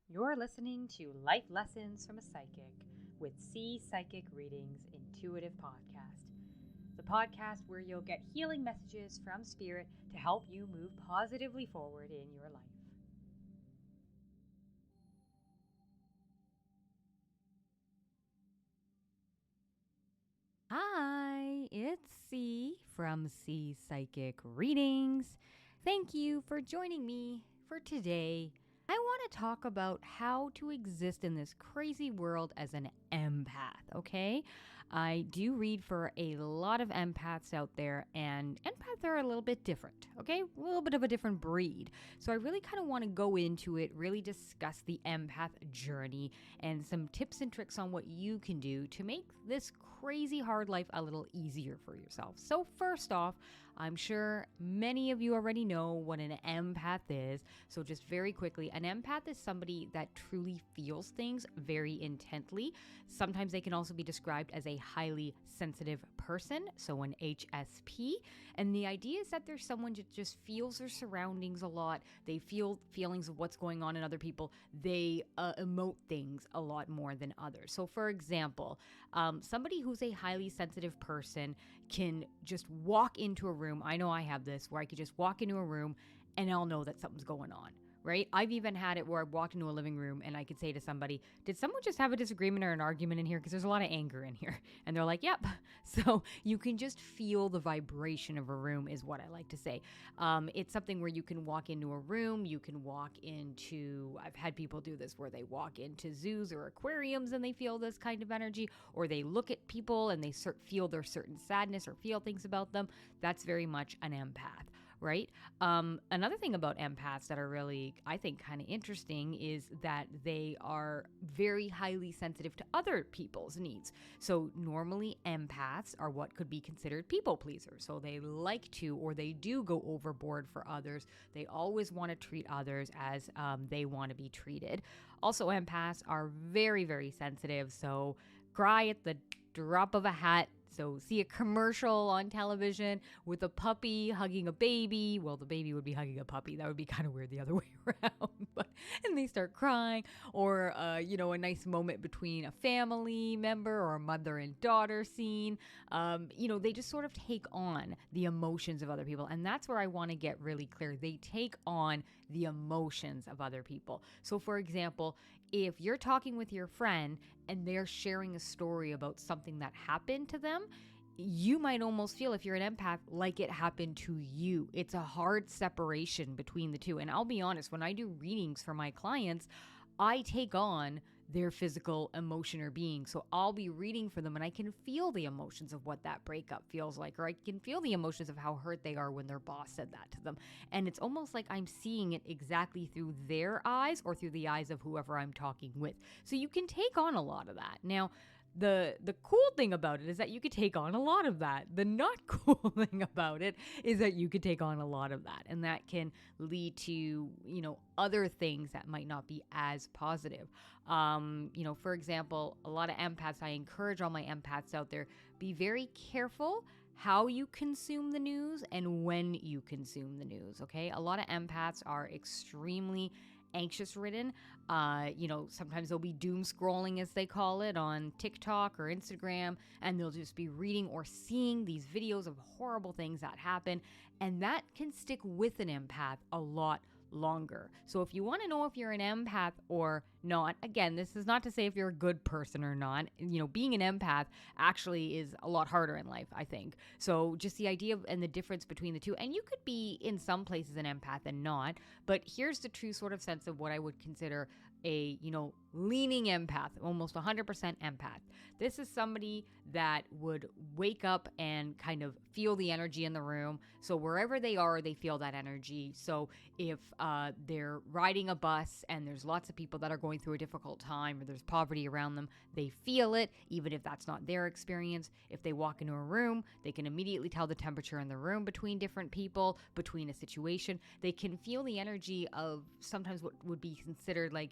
You're listening to Life Lessons from a Psychic with C Psychic Readings Intuitive Podcast, the podcast where you'll get healing messages from Spirit to help you move positively forward in your life. Hi, it's C from C Psychic Readings. Thank you for joining me for today. I want to talk about how to exist in this crazy world as an empath, okay? I do read for a lot of empaths out there, and empaths are a little bit different, okay? A little bit of a different breed. So I really kind of want to go into it, really discuss the empath journey and some tips and tricks on what you can do to make this crazy hard life a little easier for yourself. So first off, I'm sure many of you already know what an empath is. So just very quickly, an empath is somebody that truly feels things very intently. Sometimes they can also be described as a highly sensitive person, so an HSP. And the idea is that there's someone that just feels their surroundings a lot. They feel feelings of what's going on in other people. They emote things a lot more than others. So for example, somebody who's a highly sensitive person can just walk into a room. I know I have this where I could just walk into a room and I'll know that something's going on. Right? I've even had it where I walked into a living room and I could say to somebody, did someone just have a disagreement or an argument in here? Because there's a lot of anger in here. And they're like, yep. So you can just feel the vibration of a room is what I like to say. It's something where you can walk into a room, you can walk into, I've had people do this where they walk into zoos or aquariums and they feel this kind of energy, or they look at people and they feel their certain sadness or feel things about them. That's very much an empath. Right? Another thing about empaths that are really, I think, kind of interesting is that they are very highly sensitive to other people's needs. So normally empaths are what could be considered people pleasers. So they like to, or they do go overboard for others. They always want to treat others as they want to be treated. Also, empaths are very, very sensitive. So cry at the drop of a hat. So see a commercial on television with a puppy hugging a baby. Well, the baby would be hugging a puppy. That would be kind of weird the other way around. And they start crying, or a nice moment between a family member or a mother and daughter scene. They just sort of take on the emotions of other people, and that's where I want to get really clear. They take on the emotions of other people. So, for example, if you're talking with your friend and they're sharing a story about something that happened to them, you might almost feel, if you're an empath, like it happened to you. It's a hard separation between the two. And I'll be honest, when I do readings for my clients, I take on their physical emotion or being. So I'll be reading for them and I can feel the emotions of what that breakup feels like, or I can feel the emotions of how hurt they are when their boss said that to them. And it's almost like I'm seeing it exactly through their eyes or through the eyes of whoever I'm talking with. So you can take on a lot of that. Now, the cool thing about it is that you could take on a lot of that. The not cool thing about it is that you could take on a lot of that, and that can lead to, other things that might not be as positive. For example, a lot of empaths, I encourage all my empaths out there, be very careful how you consume the news and when you consume the news, okay? A lot of empaths are extremely anxious ridden. Sometimes they'll be doom scrolling, as they call it, on TikTok or Instagram, and they'll just be reading or seeing these videos of horrible things that happen, and that can stick with an empath a lot longer. So if you want to know if you're an empath or not, again, this is not to say if you're a good person or not. Being an empath actually is a lot harder in life, I think. So just the idea and the difference between the two, and you could be in some places an empath and not, but here's the true sort of sense of what I would consider a, leaning empath, almost 100% empath. This is somebody that would wake up and kind of feel the energy in the room. So wherever they are, they feel that energy. So if they're riding a bus and there's lots of people that are going through a difficult time, or there's poverty around them, they feel it, even if that's not their experience. If they walk into a room, they can immediately tell the temperature in the room between different people, between a situation. They can feel the energy of sometimes what would be considered like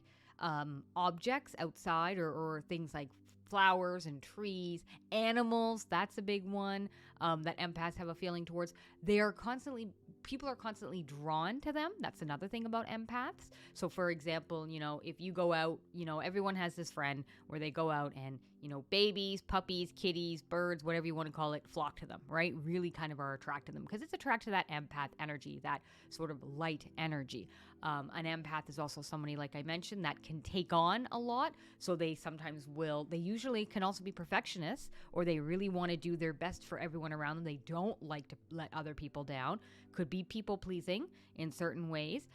objects outside, or things like flowers and trees, animals. That's a big one that empaths have a feeling towards. They are constantly people are constantly drawn to them. That's another thing about empaths. So for example, if you go out, everyone has this friend where they go out and, babies, puppies, kitties, birds, whatever you want to call it, flock to them, right? Really kind of are attracted to them because it's attracted to that empath energy, that sort of light energy. An empath is also somebody, like I mentioned, that can take on a lot. So they usually can also be perfectionists, or they really want to do their best for everyone around them. They don't like to let other people down. Could be people pleasing in certain ways.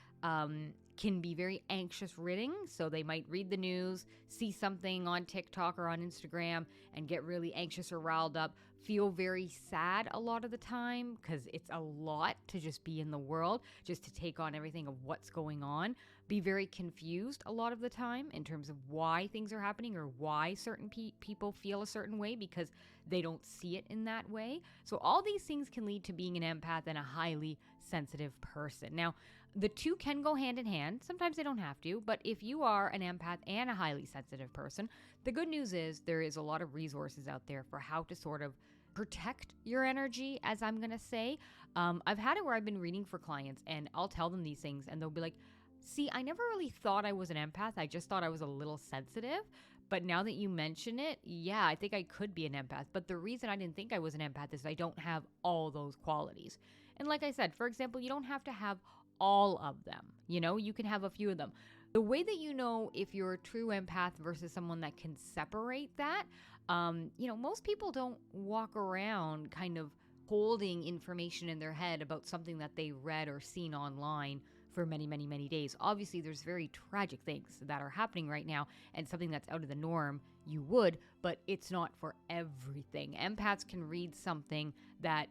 Can be very anxious ridden. So they might read the news, see something on TikTok or on Instagram and get really anxious or riled up, feel very sad a lot of the time because it's a lot to just be in the world, just to take on everything of what's going on, be very confused a lot of the time in terms of why things are happening or why certain people feel a certain way because they don't see it in that way. So all these things can lead to being an empath and a highly sensitive person. Now, the two can go hand in hand. Sometimes they don't have to, but if you are an empath and a highly sensitive person, the good news is there is a lot of resources out there for how to sort of protect your energy, as I'm going to say. I've had it where I've been reading for clients and I'll tell them these things and they'll be like, see, I never really thought I was an empath. I just thought I was a little sensitive. But now that you mention it, yeah, I think I could be an empath. But the reason I didn't think I was an empath is I don't have all those qualities. And like I said, for example, you don't have to have all of them. You can have a few of them. The way that you know if you're a true empath versus someone that can separate that, most people don't walk around kind of holding information in their head about something that they read or seen online for many, many, many days. Obviously, there's very tragic things that are happening right now and something that's out of the norm, you would, but it's not for everything. Empaths can read something that,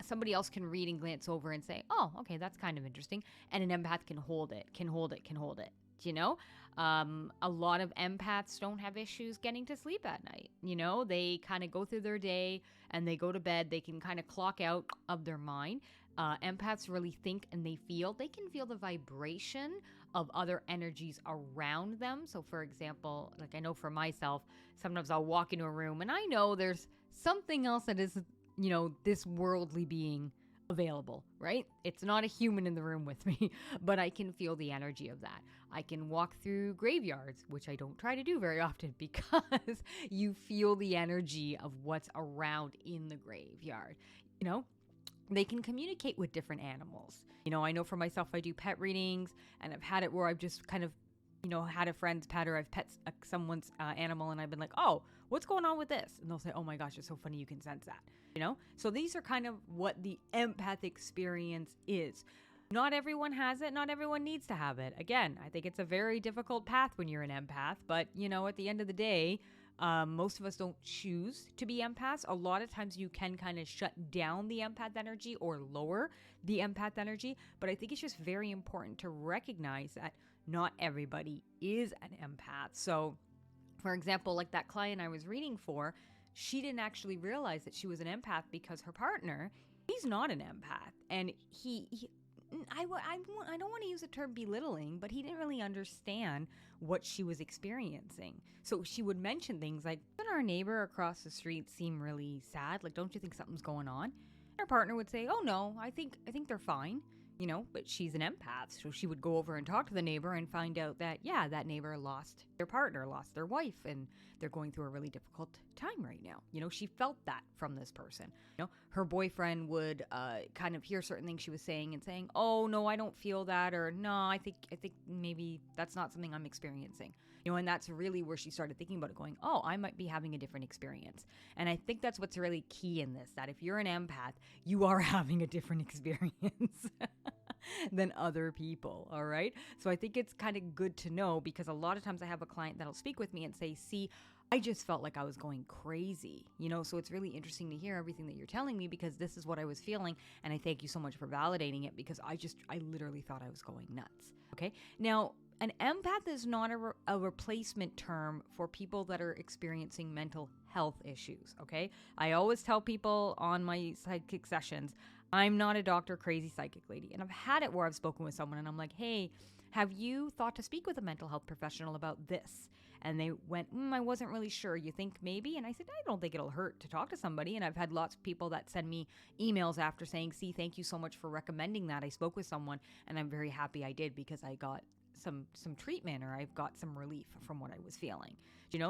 somebody else can read and glance over and say, oh, okay, that's kind of interesting. And an empath can hold it. A lot of empaths don't have issues getting to sleep at night. They kind of go through their day and they go to bed. They can kind of clock out of their mind. Empaths really think and they can feel the vibration of other energies around them. So for example, like I know for myself, sometimes I'll walk into a room and I know there's something else that is this worldly being available, right? It's not a human in the room with me, but I can feel the energy of that. I can walk through graveyards, which I don't try to do very often because you feel the energy of what's around in the graveyard. They can communicate with different animals. I know for myself, I do pet readings and I've had it where I've just kind of had a friend's pet or I've pet someone's animal and I've been like, oh, what's going on with this? And they'll say, oh my gosh, it's so funny you can sense that, So these are kind of what the empath experience is. Not everyone has it. Not everyone needs to have it. Again, I think it's a very difficult path when you're an empath, but at the end of the day, most of us don't choose to be empaths. A lot of times you can kind of shut down the empath energy or lower the empath energy, but I think it's just very important to recognize that not everybody is an empath. So, for example, like that client I was reading for, she didn't actually realize that she was an empath because her partner, he's not an empath. And I don't want to use the term belittling, but he didn't really understand what she was experiencing. So she would mention things like, doesn't our neighbor across the street seem really sad? Like, don't you think something's going on? Her partner would say, oh no, I think they're fine. But she's an empath. So she would go over and talk to the neighbor and find out that, yeah, that neighbor lost their partner, lost their wife, and they're going through a really difficult time right now. She felt that from this person. Her boyfriend would kind of hear certain things she was saying and saying, oh, no, I don't feel that. Or no, I think maybe that's not something I'm experiencing. And that's really where she started thinking about it, going, oh, I might be having a different experience. And I think that's what's really key in this, that if you're an empath, you are having a different experience than other people, all right? So I think it's kind of good to know, because a lot of times I have a client that'll speak with me and say, see, I just felt like I was going crazy, so it's really interesting to hear everything that you're telling me, because this is what I was feeling, and I thank you so much for validating it, because I literally thought I was going nuts, okay? Now, an empath is not a replacement term for people that are experiencing mental health issues, okay? I always tell people on my psychic sessions, I'm not a doctor, crazy psychic lady. And I've had it where I've spoken with someone and I'm like, hey, Have you thought to speak with a mental health professional about this? And they went, I wasn't really sure. You think maybe? And I said, I don't think it'll hurt to talk to somebody. And I've had lots of people that send me emails after saying, see, thank you so much for recommending that. I spoke with someone and I'm very happy I did because I got some treatment, or I've got some relief from what I was feeling.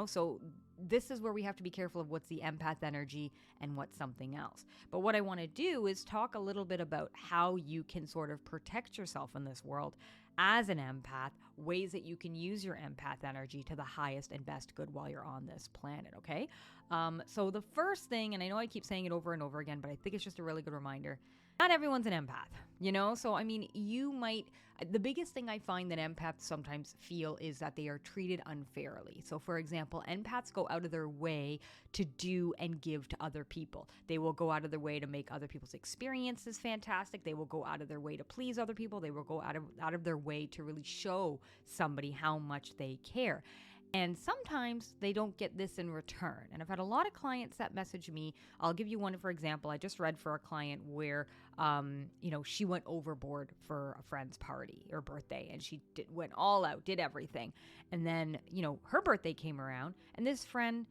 So this is where we have to be careful of what's the empath energy and what's something else. But what I want to do is talk a little bit about how you can sort of protect yourself in this world as an empath, ways that you can use your empath energy to the highest and best good while you're on this planet, okay? So the first thing, and I know I keep saying it over and over again, but I think it's just a really good reminder, not everyone's an empath, So, I mean, the biggest thing I find that empaths sometimes feel is that they are treated unfairly. So, for example, empaths go out of their way to do and give to other people. They will go out of their way to make other people's experiences fantastic. They will go out of their way to please other people. They will go out of their way to really show somebody how much they care. And sometimes they don't get this in return. And I've had a lot of clients that message me. I'll give you one, for example. I just read for a client where, she went overboard for a friend's party or birthday, and she went all out, did everything. And then, her birthday came around, and this friend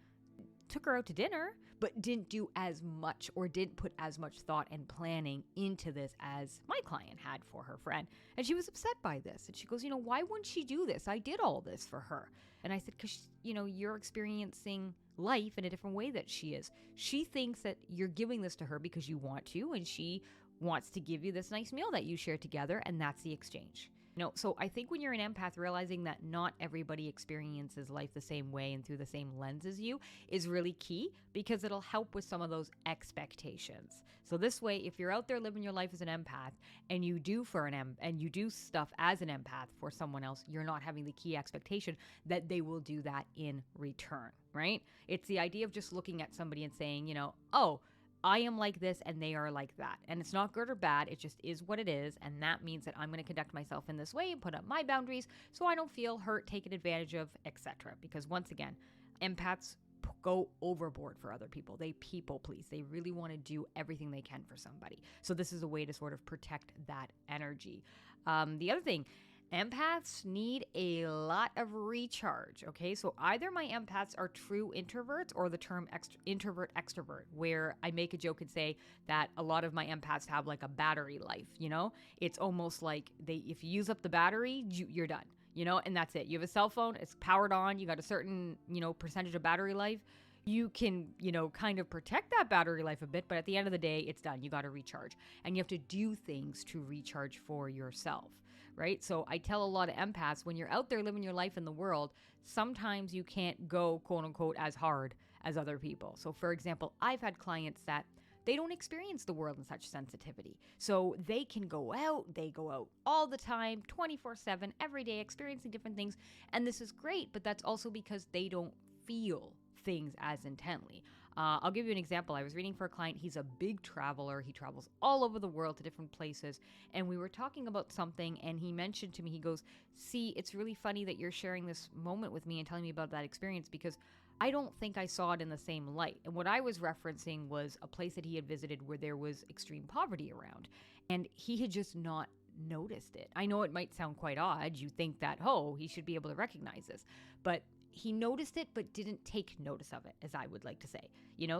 took her out to dinner, but didn't do as much or didn't put as much thought and planning into this as my client had for her friend. And she was upset by this. And she goes, why wouldn't she do this? I did all this for her. And I said, because, you're experiencing life in a different way that she is. She thinks that you're giving this to her because you want to, and she wants to give you this nice meal that you share together, and that's the exchange. So I think when you're an empath, realizing that not everybody experiences life the same way and through the same lens as you is really key, because it'll help with some of those expectations. So this way, if you're out there living your life as an empath and you do you do stuff as an empath for someone else, you're not having the key expectation that they will do that in return, right? It's the idea of just looking at somebody and saying, oh, I am like this and they are like that. And it's not good or bad. It just is what it is. And that means that I'm going to conduct myself in this way and put up my boundaries so I don't feel hurt, taken advantage of, etc. Because once again, empaths go overboard for other people. They people please. They really want to do everything they can for somebody. So this is a way to sort of protect that energy. The other thing, empaths need a lot of recharge, okay? So either my empaths are true introverts or the term introvert-extrovert, where I make a joke and say that a lot of my empaths have like a battery life, It's almost like if you use up the battery, you're done, and that's it. You have a cell phone, it's powered on, you got a certain, percentage of battery life. You can, kind of protect that battery life a bit, but at the end of the day, it's done. You got to recharge, and you have to do things to recharge for yourself. Right? So I tell a lot of empaths, when you're out there living your life in the world, sometimes you can't go, quote unquote, as hard as other people. So for example, I've had clients that they don't experience the world in such sensitivity. So they can go out all the time, 24/7, every day, experiencing different things. And this is great, but that's also because they don't feel things as intently. I'll give you an example. I was reading for a client. He's a big traveler. He travels all over the world to different places. And we were talking about something, and he mentioned to me, he goes, see, it's really funny that you're sharing this moment with me and telling me about that experience, because I don't think I saw it in the same light. And what I was referencing was a place that he had visited where there was extreme poverty around. And he had just not noticed it. I know it might sound quite odd. You think that, he should be able to recognize this. But he noticed it, but didn't take notice of it, as I would like to say.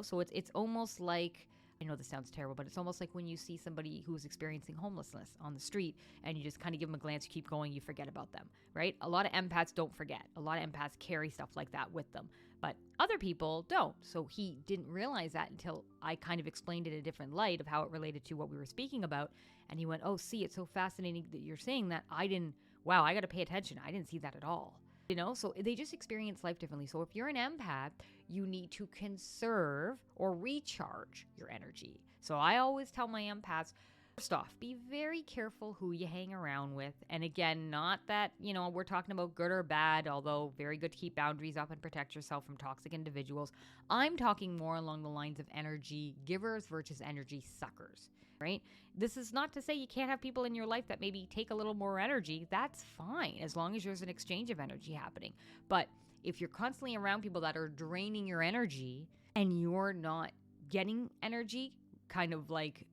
So it's almost like, I know this sounds terrible, but it's almost like when you see somebody who's experiencing homelessness on the street and you just kind of give them a glance, you keep going, you forget about them, right? A lot of empaths don't forget. A lot of empaths carry stuff like that with them, but other people don't. So he didn't realize that until I kind of explained it in a different light of how it related to what we were speaking about. And he went, oh, see, it's so fascinating that you're saying that. I got to pay attention. I didn't see that at all. So they just experience life differently. So if you're an empath, you need to conserve or recharge your energy. So I always tell my empaths, first off, be very careful who you hang around with. And again, not that, we're talking about good or bad, although very good to keep boundaries up and protect yourself from toxic individuals. I'm talking more along the lines of energy givers versus energy suckers. Right? This is not to say you can't have people in your life that maybe take a little more energy. That's fine, as long as there's an exchange of energy happening. But if you're constantly around people that are draining your energy and you're not getting energy kind of like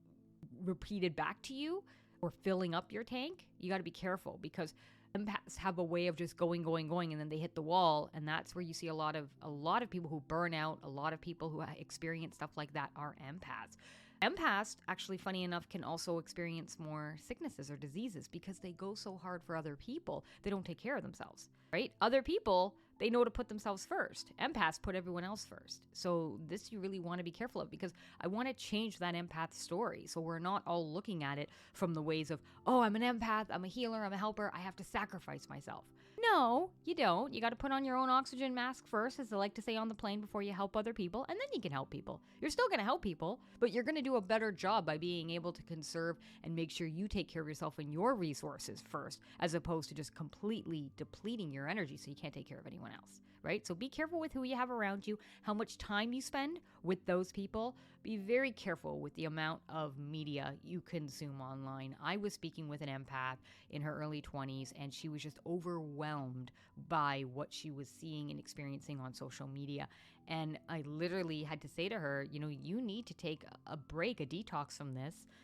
repeated back to you or filling up your tank, you got to be careful, because Empaths have a way of just going, and then they hit the wall, and that's where you see a lot of people who burn out. A lot of people who experience stuff like that are empaths. Empaths, actually, funny enough, can also experience more sicknesses or diseases because they go so hard for other people. They don't take care of themselves, right? Other people, they know to put themselves first. Empaths put everyone else first. So this you really want to be careful of, because I want to change that empath story. So we're not all looking at it from the ways of, oh, I'm an empath, I'm a healer, I'm a helper, I have to sacrifice myself. No, you don't. You got to put on your own oxygen mask first, as they like to say on the plane, before you help other people, and then you can help people. You're still going to help people, but you're going to do a better job by being able to conserve and make sure you take care of yourself and your resources first, as opposed to just completely depleting your energy so you can't take care of anyone else, right? So be careful with who you have around you, how much time you spend with those people. Be very careful with the amount of media you consume online. I was speaking with an empath in her early 20s, and she was just overwhelmed by what she was seeing and experiencing on social media. And I literally had to say to her, you need to take a break, a detox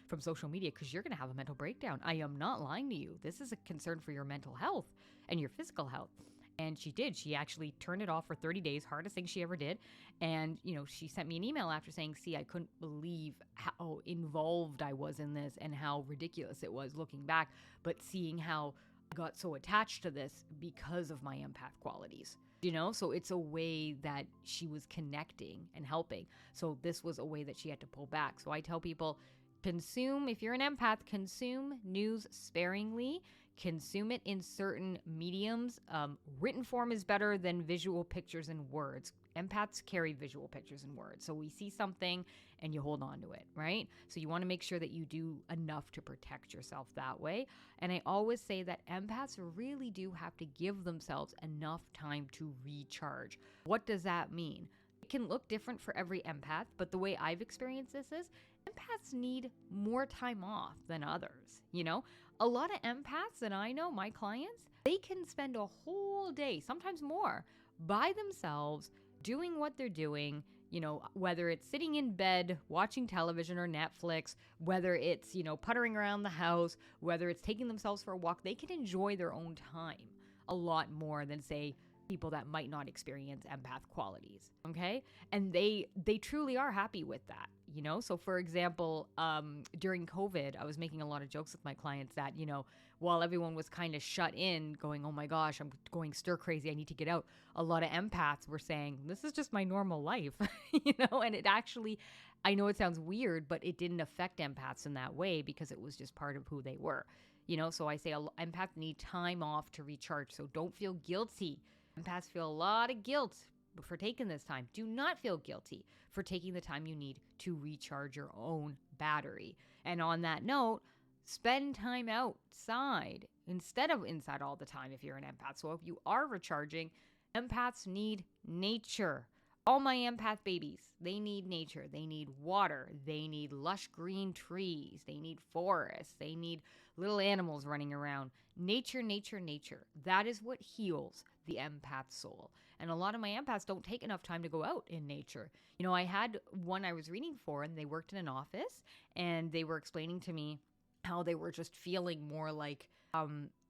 from social media, because you're going to have a mental breakdown. I am not lying to you. This is a concern for your mental health and your physical health. And she did. She actually turned it off for 30 days, hardest thing she ever did. And, she sent me an email after saying, see, I couldn't believe how involved I was in this and how ridiculous it was looking back, but seeing how I got so attached to this because of my empath qualities. So it's a way that she was connecting and helping. So this was a way that she had to pull back. So I tell people, if you're an empath, consume news sparingly. Consume it in certain mediums. Written form is better than visual pictures and words. Empaths carry visual pictures and words. So we see something and you hold on to it, right? So you want to make sure that you do enough to protect yourself that way. And I always say that empaths really do have to give themselves enough time to recharge. What does that mean? It can look different for every empath, but the way I've experienced this is empaths need more time off than others, A lot of empaths that I know, my clients, they can spend a whole day, sometimes more, by themselves doing what they're doing, whether it's sitting in bed, watching television or Netflix, whether it's, puttering around the house, whether it's taking themselves for a walk. They can enjoy their own time a lot more than, say, people that might not experience empath qualities, okay? And they truly are happy with that, So for example, during COVID, I was making a lot of jokes with my clients that, while everyone was kind of shut in going, oh my gosh, I'm going stir crazy, I need to get out. A lot of empaths were saying, this is just my normal life, and it actually, I know it sounds weird, but it didn't affect empaths in that way because it was just part of who they were, So I say empaths need time off to recharge. So don't feel guilty. Empaths feel a lot of guilt for taking this time. Do not feel guilty for taking the time you need to recharge your own battery. And on that note, spend time outside instead of inside all the time if you're an empath. So if you are recharging, empaths need nature. All my empath babies, they need nature. They need water. They need lush green trees. They need forests. They need little animals running around. Nature, nature, nature. That is what heals the empath soul. And a lot of my empaths don't take enough time to go out in nature. I had one I was reading for, and they worked in an office, and they were explaining to me how they were just feeling more like,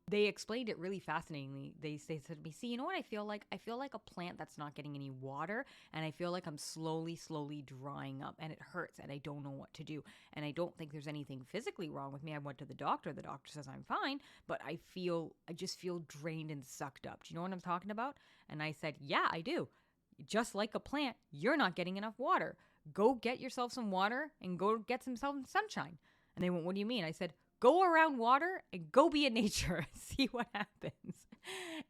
they explained it really fascinatingly. They said to me, see, you know what I feel like? I feel like a plant that's not getting any water, and I feel like I'm slowly drying up, and it hurts, and I don't know what to do. And I don't think there's anything physically wrong with me. I went to the doctor. The doctor says I'm fine, but I just feel drained and sucked up. Do you know what I'm talking about? And I said, yeah, I do. Just like a plant, you're not getting enough water. Go get yourself some water and go get some sunshine. And they went, what do you mean? I said, go around water and go be in nature. See what happens.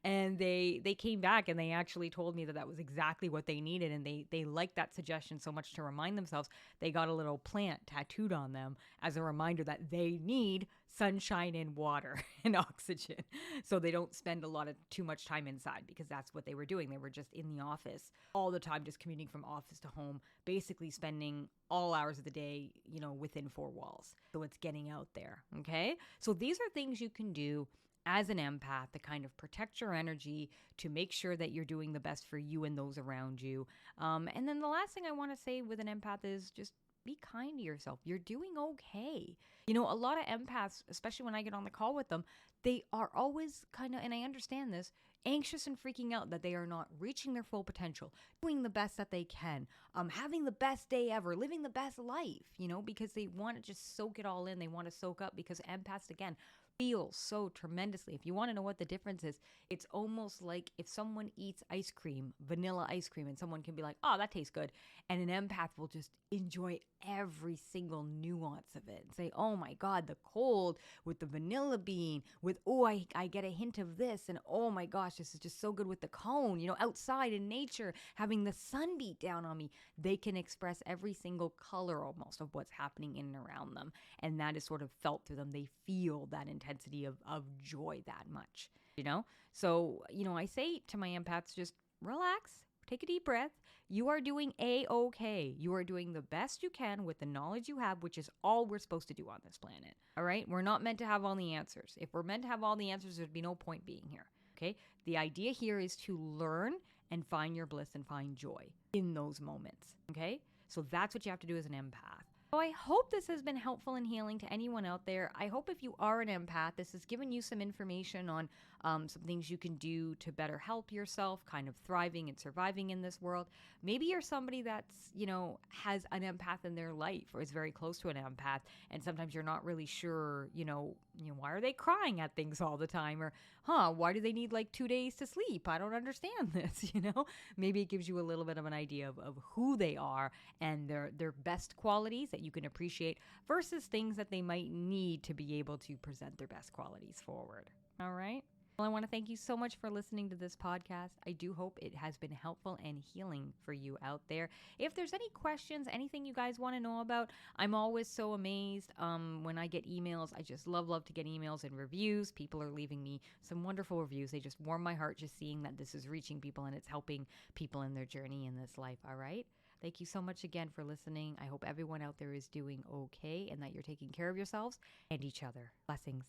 And they came back and they actually told me that was exactly what they needed. And they liked that suggestion so much to remind themselves. They got a little plant tattooed on them as a reminder that they need sunshine and water and oxygen. So they don't spend too much time inside, because that's what they were doing. They were just in the office all the time, just commuting from office to home, basically spending all hours of the day, within four walls. So it's getting out there. Okay. So these are things you can do as an empath to kind of protect your energy, to make sure that you're doing the best for you and those around you. And then the last thing I want to say with an empath is just be kind to yourself. You're doing okay. You know, a lot of empaths, especially when I get on the call with them, they are always kind of, and I understand this, anxious and freaking out that they are not reaching their full potential, doing the best that they can, having the best day ever, living the best life, because they want to just soak it all in. They want to soak up because empaths, again, feel so tremendously. If you want to know what the difference is, it's almost like if someone eats ice cream, vanilla ice cream, and someone can be like, oh, that tastes good. And an empath will just enjoy every single nuance of it and say, oh my God, the cold with the vanilla bean, with, oh, I get a hint of this. And oh my gosh, this is just so good with the cone, outside in nature, having the sun beat down on me. They can express every single color almost of what's happening in and around them. And that is sort of felt through them. They feel that intensity of joy that much, So, I say to my empaths, just relax, take a deep breath. You are doing A-okay. You are doing the best you can with the knowledge you have, which is all we're supposed to do on this planet. All right? We're not meant to have all the answers. If we're meant to have all the answers, there'd be no point being here. Okay? The idea here is to learn and find your bliss and find joy in those moments. Okay? So that's what you have to do as an empath. So I hope this has been helpful and healing to anyone out there. I hope if you are an empath, this has given you some information on some things you can do to better help yourself, kind of thriving and surviving in this world. Maybe you're somebody that's, has an empath in their life or is very close to an empath. And sometimes you're not really sure, why are they crying at things all the time? Or, why do they need like 2 days to sleep? I don't understand this, Maybe it gives you a little bit of an idea of who they are and their best qualities that you can appreciate versus things that they might need to be able to present their best qualities forward. All right. Well, I want to thank you so much for listening to this podcast. I do hope it has been helpful and healing for you out there. If there's any questions, anything you guys want to know about, I'm always so amazed when I get emails. I just love to get emails and reviews. People are leaving me some wonderful reviews. They just warm my heart just seeing that this is reaching people and it's helping people in their journey in this life. All right. Thank you so much again for listening. I hope everyone out there is doing okay and that you're taking care of yourselves and each other. Blessings.